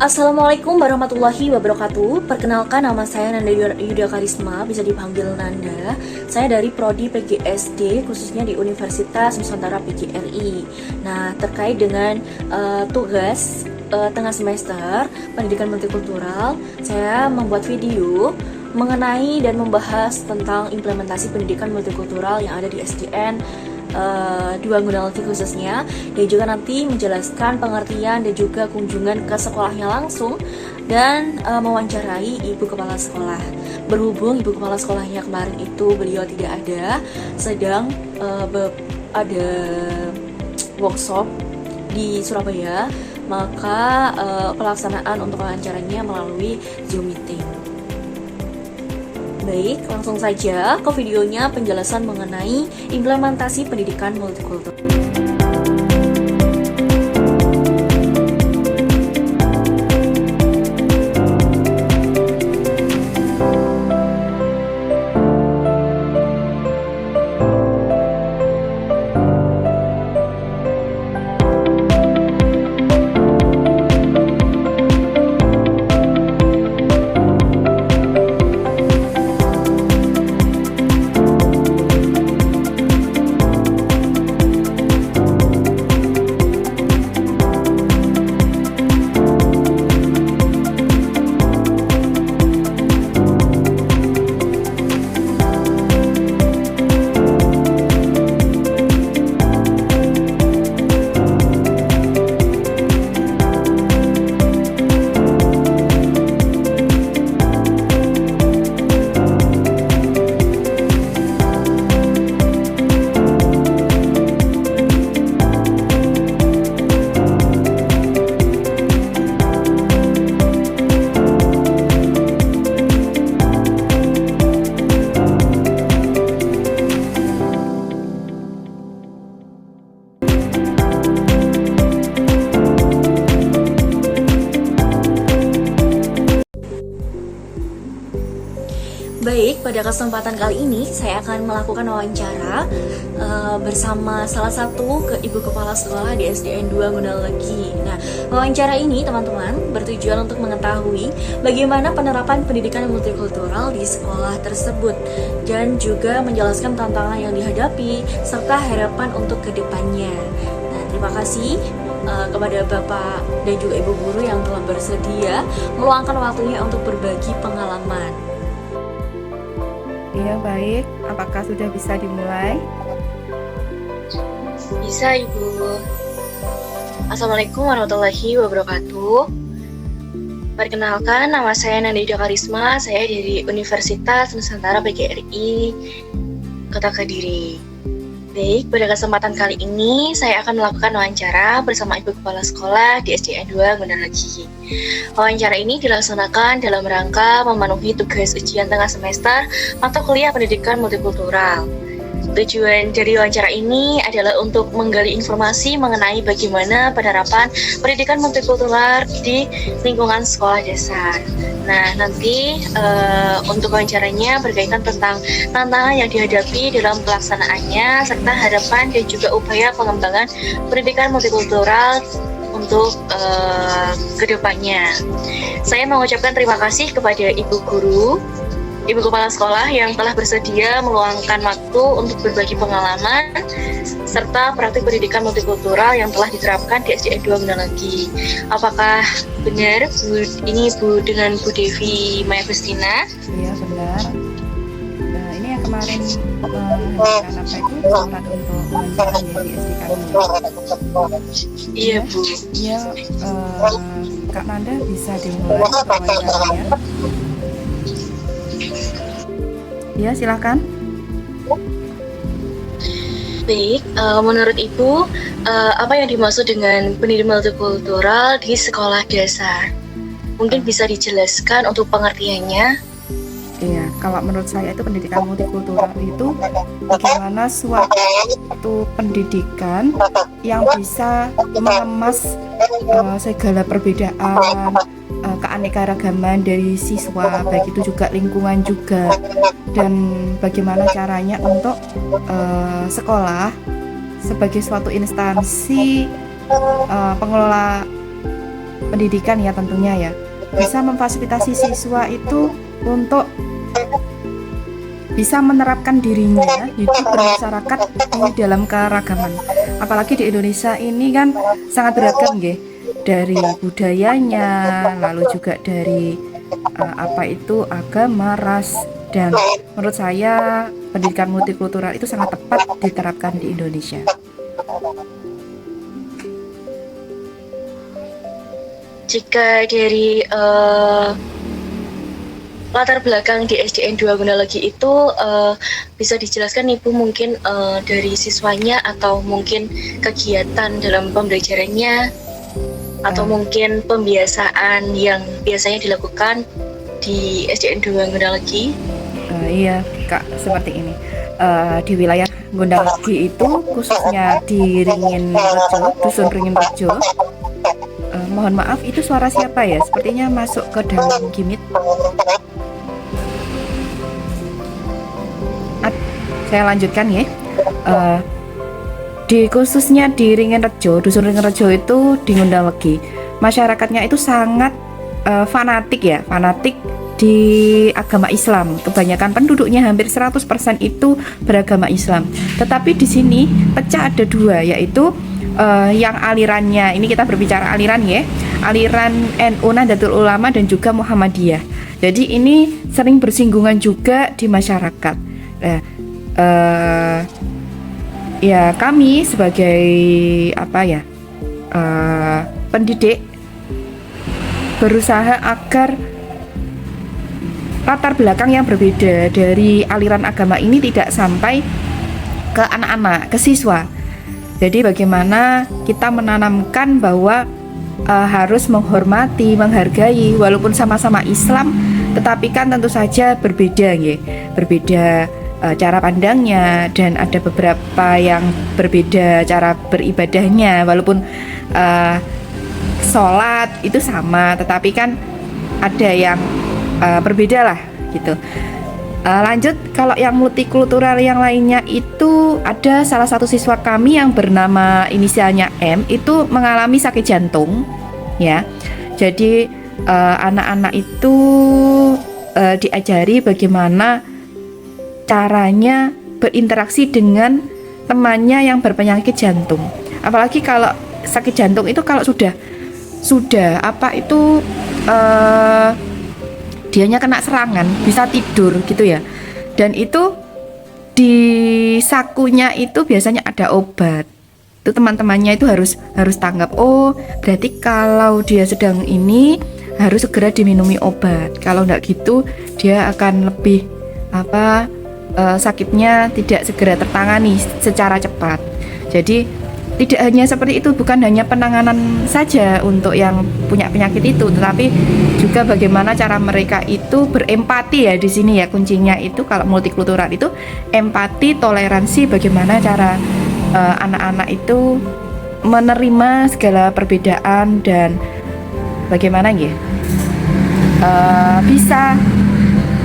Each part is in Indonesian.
Assalamualaikum warahmatullahi wabarakatuh. Perkenalkan, nama saya Nanda Yuda Karisma, bisa dipanggil Nanda. Saya dari Prodi PGSD, khususnya di Universitas Nusantara PGRI. Nah, terkait dengan tugas tengah semester pendidikan multikultural, saya membuat video mengenai dan membahas tentang implementasi pendidikan multikultural yang ada di SDN 2 Gunung Legi khususnya, dan juga nanti menjelaskan pengertian dan juga kunjungan ke sekolahnya langsung dan mewawancarai ibu kepala sekolah. Berhubung ibu kepala sekolahnya kemarin itu beliau tidak ada, sedang ada workshop di Surabaya, maka pelaksanaan untuk wawancaranya melalui Zoom meeting. Baik, langsung saja ke videonya, penjelasan mengenai implementasi pendidikan multikultural. Baik, pada kesempatan kali ini saya akan melakukan wawancara bersama salah satu ibu kepala sekolah di SDN 2 Gunung Legi. Nah, wawancara ini teman-teman bertujuan untuk mengetahui bagaimana penerapan pendidikan multikultural di sekolah tersebut dan juga menjelaskan tantangan yang dihadapi serta harapan untuk kedepannya. Nah, terima kasih kepada Bapak dan juga Ibu Guru yang telah bersedia meluangkan waktunya untuk berbagi pengalaman. Iya, baik. Apakah sudah bisa dimulai? Bisa, Ibu. Assalamualaikum warahmatullahi wabarakatuh. Perkenalkan, nama saya Nanda Yuda Karisma. Saya dari Universitas Nusantara PGRI, Kota Kediri. Baik, pada kesempatan kali ini saya akan melakukan wawancara bersama Ibu Kepala Sekolah di SDN 2 Gunung Legi. Wawancara ini dilaksanakan dalam rangka memenuhi tugas ujian tengah semester mata kuliah pendidikan multikultural. Tujuan dari wawancara ini adalah untuk menggali informasi mengenai bagaimana penerapan pendidikan multikultural di lingkungan sekolah dasar. Nah, nanti untuk wawancaranya berkaitan tentang tantangan yang dihadapi dalam pelaksanaannya serta harapan dan juga upaya pengembangan pendidikan multikultural untuk kedepannya. Saya mengucapkan terima kasih kepada Ibu Guru, Ibu Kepala Sekolah yang telah bersedia meluangkan waktu untuk berbagi pengalaman serta praktik pendidikan multikultural yang telah diterapkan di SDN 2 Gunung Legi. Apakah benar ini Bu dengan Bu Devi Maya Gustina? Iya, benar. Nah, ini yang kemarin menghentikan surat untuk wawancara ya di SD kami. Iya, Bu. Iya, Kak Nanda bisa dimulai wawancaranya. Ya, silakan. Baik, menurut Ibu, apa yang dimaksud dengan pendidikan multikultural di sekolah dasar? Mungkin bisa dijelaskan untuk pengertiannya? Iya, kalau menurut saya itu pendidikan multikultural itu bagaimana suatu pendidikan yang bisa mengemas segala perbedaan, keanekaragaman dari siswa, baik itu juga lingkungan juga, dan bagaimana caranya untuk sekolah sebagai suatu instansi pengelola pendidikan ya tentunya ya, bisa memfasilitasi siswa itu untuk bisa menerapkan dirinya hidup bermasyarakat di dalam keragaman. Apalagi di Indonesia ini kan sangat beragam nggih, dari budayanya, lalu juga dari agama, ras, dan menurut saya pendidikan multikultural itu sangat tepat diterapkan di Indonesia. Jika dari latar belakang di SDN 2 Gunalegi itu bisa dijelaskan Ibu mungkin dari siswanya atau mungkin kegiatan dalam pembelajarannya atau mungkin pembiasaan yang biasanya dilakukan di SDN 2 Gunalegi? Iya Kak, seperti ini. Di wilayah Gunalegi itu khususnya di Ringin Rejo, Dusun Ringin Rejo. Mohon maaf, itu suara siapa ya? Sepertinya masuk ke dalam gimit. Saya lanjutkan ya. Khususnya di Ringin Rejo, Dusun Ringin Rejo itu di Gunalegi, masyarakatnya itu sangat fanatik di agama Islam. Kebanyakan penduduknya hampir 100% itu beragama Islam. Tetapi di sini pecah ada dua, yaitu yang alirannya, ini kita berbicara aliran ya, aliran NU Nahdlatul Ulama dan juga Muhammadiyah. Jadi ini sering bersinggungan juga di masyarakat. Ya kami sebagai pendidik berusaha agar latar belakang yang berbeda dari aliran agama ini tidak sampai ke anak-anak, ke siswa. Jadi bagaimana kita menanamkan bahwa harus menghormati, menghargai, walaupun sama-sama Islam, tetapi kan tentu saja berbeda ya, berbeda cara pandangnya, dan ada beberapa yang berbeda cara beribadahnya, walaupun sholat itu sama, tetapi kan ada yang berbeda lah gitu. Lanjut, kalau yang multikultural yang lainnya itu ada salah satu siswa kami yang bernama inisialnya M itu mengalami sakit jantung ya. Jadi anak-anak itu diajari bagaimana caranya berinteraksi dengan temannya yang berpenyakit jantung. Apalagi kalau sakit jantung itu kalau sudah dianya kena serangan, bisa tidur gitu ya. Dan itu di sakunya itu biasanya ada obat. Itu teman-temannya itu harus tanggap. Oh, berarti kalau dia sedang ini harus segera diminumi obat. Kalau enggak gitu dia akan lebih sakitnya tidak segera tertangani secara cepat. Jadi tidak hanya seperti itu, bukan hanya penanganan saja untuk yang punya penyakit itu, tetapi juga bagaimana cara mereka itu berempati ya di sini ya, kuncinya itu kalau multikultural itu empati, toleransi, bagaimana cara anak-anak itu menerima segala perbedaan dan bagaimana ya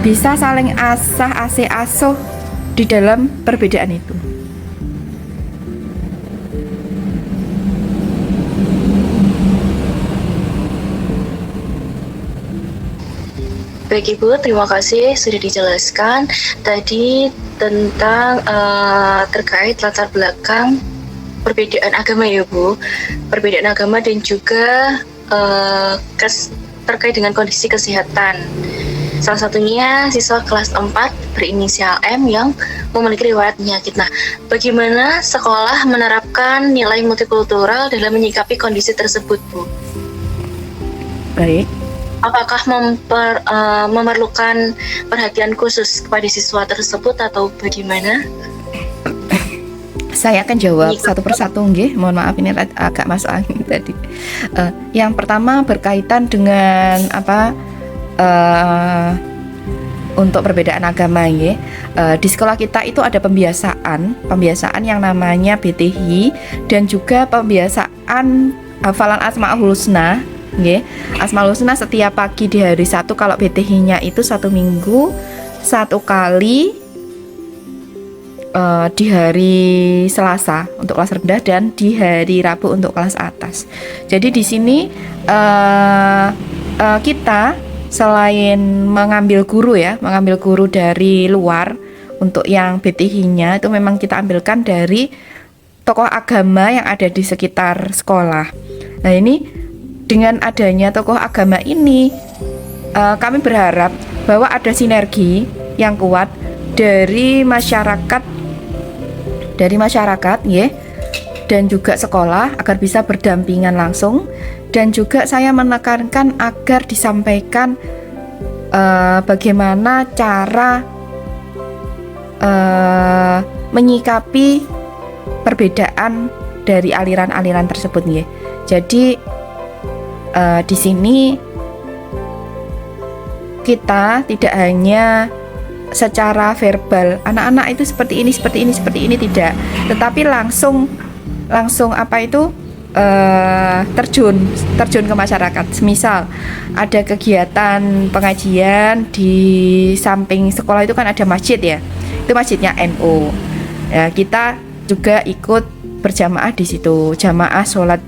bisa saling asuh di dalam perbedaan itu. Baik Ibu, terima kasih sudah dijelaskan tadi tentang terkait latar belakang perbedaan agama ya Bu, perbedaan agama dan juga terkait dengan kondisi kesehatan. Salah satunya siswa kelas 4 berinisial M yang memiliki riwayat penyakit. Nah, bagaimana sekolah menerapkan nilai multikultural dalam menyikapi kondisi tersebut Bu? Baik. Apakah memerlukan perhatian khusus kepada siswa tersebut atau bagaimana? Saya akan jawab satu persatu nggih. Mohon maaf ini agak masuk angin tadi. Yang pertama berkaitan dengan untuk perbedaan agama nggih. Di sekolah kita itu ada pembiasaan yang namanya BTH dan juga pembiasaan hafalan Asmaul Husna. Asmaul Husna setiap pagi di hari Sabtu. Kalau BTH-nya itu 1 minggu 1 kali di hari Selasa untuk kelas rendah dan di hari Rabu untuk kelas atas. Jadi di sini kita selain mengambil guru dari luar untuk yang BTH-nya itu memang kita ambilkan dari tokoh agama yang ada di sekitar sekolah. Nah ini dengan adanya tokoh agama ini kami berharap bahwa ada sinergi yang kuat dari masyarakat ya, dan juga sekolah agar bisa berdampingan langsung, dan juga saya menekankan agar disampaikan bagaimana cara menyikapi perbedaan dari aliran-aliran tersebut ya. Jadi di sini kita tidak hanya secara verbal anak-anak itu seperti ini tidak, tetapi langsung terjun ke masyarakat. Misal ada kegiatan pengajian di samping sekolah itu kan ada masjid ya, itu masjidnya NU ya, kita juga ikut berjamaah di situ, jamaah sholat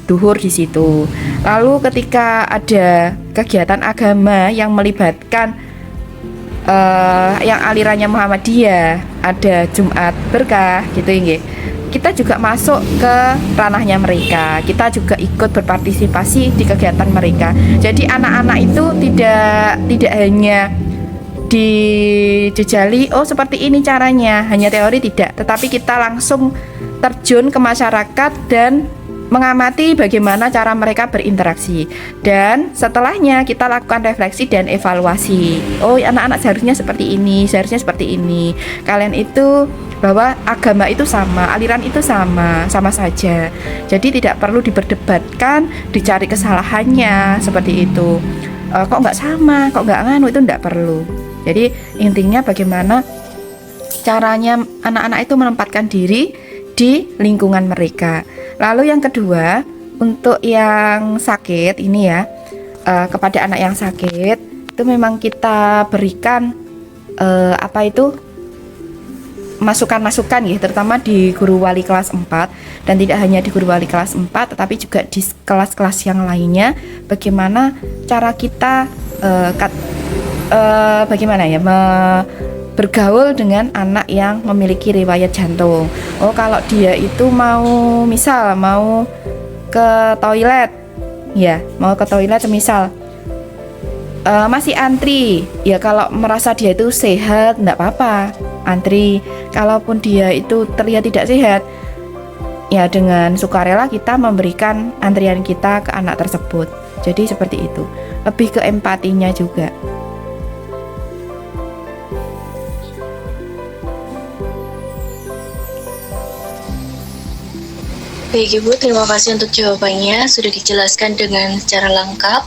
duhur di situ. Lalu ketika ada kegiatan agama yang melibatkan yang alirannya Muhammadiyah, ada Jumat Berkah gitu ya, kita juga masuk ke ranahnya mereka, kita juga ikut berpartisipasi di kegiatan mereka. Jadi anak-anak itu tidak hanya dijejali oh seperti ini caranya, hanya teori tidak, tetapi kita langsung terjun ke masyarakat dan mengamati bagaimana cara mereka berinteraksi, dan setelahnya kita lakukan refleksi dan evaluasi. Oh, anak-anak seharusnya seperti ini, seharusnya seperti ini. Kalian itu bahwa agama itu sama, aliran itu sama saja. Jadi tidak perlu diperdebatkan, dicari kesalahannya seperti itu. Kok nggak sama, kok nggak nganu, itu nggak perlu. Jadi intinya bagaimana caranya anak-anak itu menempatkan diri di lingkungan mereka. Lalu yang kedua, untuk yang sakit ini ya, kepada anak yang sakit itu memang kita berikan masukan-masukan ya, terutama di guru wali kelas 4, dan tidak hanya di guru wali kelas 4 tetapi juga di kelas-kelas yang lainnya, bagaimana cara kita bergaul dengan anak yang memiliki riwayat jantung. Oh, kalau dia itu mau ke toilet ya, misal masih antri ya, kalau merasa dia itu sehat enggak apa-apa antri. Kalaupun dia itu terlihat tidak sehat ya, dengan sukarela kita memberikan antrian kita ke anak tersebut. Jadi seperti itu, lebih ke empatinya juga. Baik Ibu, terima kasih untuk jawabannya, sudah dijelaskan dengan secara lengkap.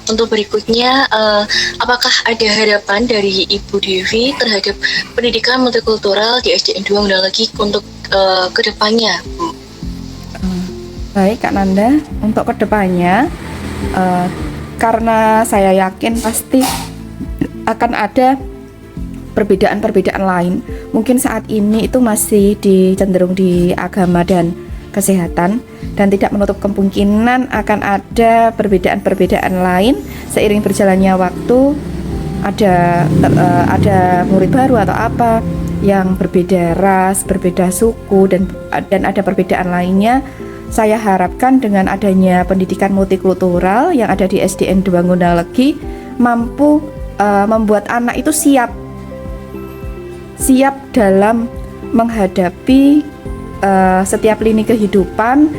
Untuk berikutnya, apakah ada harapan dari Ibu Devi terhadap pendidikan multikultural di SDN 2 Undang Legi untuk kedepannya, Bu? Baik Kak Nanda, untuk kedepannya karena saya yakin pasti akan ada perbedaan-perbedaan lain. Mungkin saat ini itu masih cenderung di agama dan kesehatan, dan tidak menutup kemungkinan akan ada perbedaan-perbedaan lain seiring berjalannya waktu. Ada murid baru atau apa yang berbeda ras, berbeda suku, dan ada perbedaan lainnya. Saya harapkan dengan adanya pendidikan multikultural yang ada di SDN 2 Undang-Legi mampu membuat anak itu siap dalam menghadapi setiap lini kehidupan,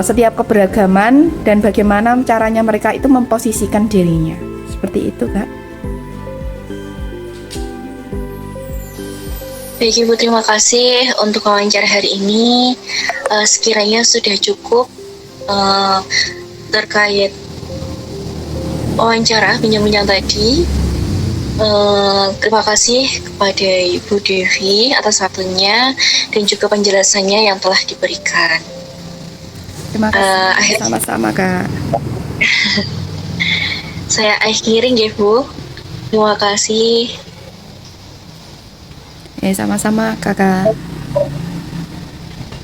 setiap keberagaman, dan bagaimana caranya mereka itu memposisikan dirinya. Seperti itu, Kak. Baik Ibu, terima kasih untuk wawancara hari ini. Sekiranya sudah cukup terkait wawancara bincang-bincang tadi. Terima kasih kepada Ibu Devi atas waktunya dan juga penjelasannya yang telah diberikan. Terima kasih. Sama-sama, Kak. Saya akhiri ya, Bu. Terima kasih. Sama-sama Kakak.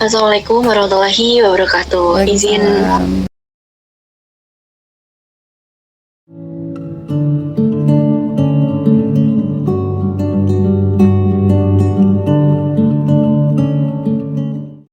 Assalamualaikum warahmatullahi wabarakatuh. Izin Waalaikumsalam.